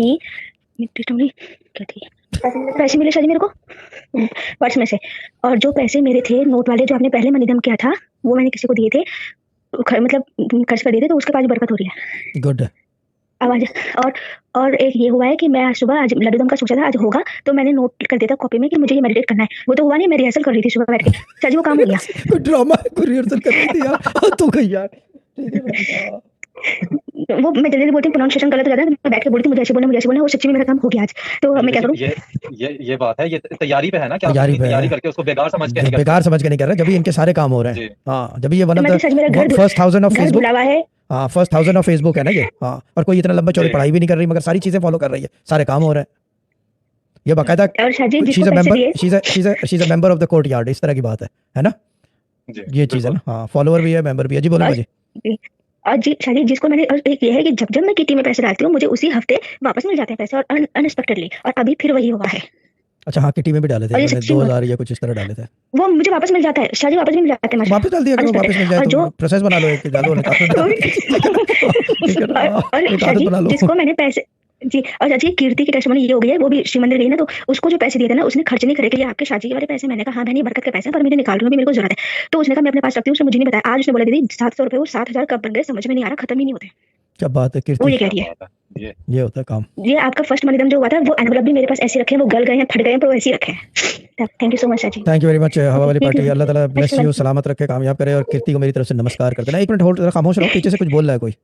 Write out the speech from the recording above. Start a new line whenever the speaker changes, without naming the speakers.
कि क्या थी, पैसे मिले शायद मेरे को पर्स में से, और जो पैसे मेरे थे नोट वाले जो आपने पहले मनीदम किया था वो मैंने किसी को दिए थे, मतलब खर्च कर दिए थे, तो उसके पास बरकत हो रही है।
गुड।
आवाज और एक ये हुआ है कि मैं आज सुबह आज लड्डू दम का सोचा था आज होगा, तो मैंने नोट कर दिया था कॉपी में कि मुझे ये मेडिटेट करना है, वो तो हुआ नहीं, मैं रिहर्सल कर रही थी सुबह बैठ के, शायद वो काम हो गया।
कोई ड्रामा कोई रिहर्सल कर रही थी यार तो गई यार। ठीक है भाई,
वो मैं जल्दी बोलती हूँ, प्रोनाउंसिएशन गलत हो जाता है, मैं बैठ के बोलती हूँ मुझे ऐसे बोलना, वो सच्ची में मेरा काम हो गया आज, तो मैं क्या करूँ।
ये बात है, ये तैयारी पे है ना कि आप
तैयारी पे
तैयारी
है।
करके उसको बेकार समझ के नहीं करते।
बेकार समझ के नहीं कर रहे, जब भी इनके सारे काम हो रहे हैं।
जी।
हाँ, जब ये वन
तो
ऑफ
मैं तो सच मेरा
द
घर
फर्स्ट 1000 ऑफ
घर
फेसबुक।
धुला हुआ है।
हाँ, फर्स्ट 1000 ऑफ फेसबुक है ना ये। हाँ, और कोई इतना लंबा चौड़ी
जी।
पढ़ाई भी नहीं कर रही, मगर सारी चीजें फॉलो कर रही है, सारे काम हो रहे हैं। ये बाकायदा
और शायद जी
शी
जिसको
इज अ
पैसे
मेंबर,
दिए
she is a member of the court yard, इस तरह की बात है ना।
जी
ये चीज है ना। हाँ, फॉलोअर भी है, मेंबर भी है। जी बोले
और
जी।
और जी शायद जिसको मैंने, और एक ये है कि जब जब मैं किटी में पैसे डालती हूँ मुझे उसी हफ्ते वापस मिल जाते हैं पैसे, और अनएक्सपेक्टेडली, और अभी फिर वही हुआ है।
अच्छा हाँ, किटी में भी डाले थे
और ये
मैंने
सच्ची
2000 या कुछ इस तरह डाले थे।
वो मुझे वापस मिल जाता है, शायद वापस भी मिल जाते हैं
तो
मुझे
वापस डाल दिया करो, वापस मिल
अनएक्सपेक्टेड।
जाए
और जो
तो प्रोसेस बना लो, एक डालो निकालो ठीक है ना।
और
एक
शायद
आदत
जी
बना लो।
जिसको मैंने पैसे जी, और जी कीर्ति की टेस्टिमनी ये हो गई है, वो भी श्री मंदिर गई ना, तो उसको जो पैसे दिए थे ना उसने खर्च नहीं करे कि ये आपके शादी वाले पैसे, मैंने कहा हाँ बहन ये बरकत के पैसे हैं, पर मैं निकाल रही हूँ, अभी मेरे को जरूरत है, तो उसने कहा मैं अपने पास रखती हूँ, उसने मुझे नहीं बताया, आज उसने बोला दीदी 700 रुपए वो 7000 कब बन गए समझ में नहीं आ रहा, खत्म ही नहीं होते।
क्या बात है
वो
कीर्ति,
ये कह रही है
बात है।
ये होता है काम।
ये आपका फर्स्ट मनीदम जो हुआ था वो एनवलप भी मेरे पास ऐसे रखे हैं, वो गल गए हैं फट गए हैं, पर वो ऐसे ही रखे हैं। थैंक यू सो मच जी।
थैंक यू वेरी मच हवा वाली
ठीक
पार्टी,
है।
अल्लाह ताला ब्लेस यू,
Excellent.
सलामत रखे, कामयाब करे, और कीर्ति को मेरी तरफ से नमस्कार कर देना। एक मिनट होल्ड, खामोश रहो, पीछे से कुछ बोल रहा है कोई।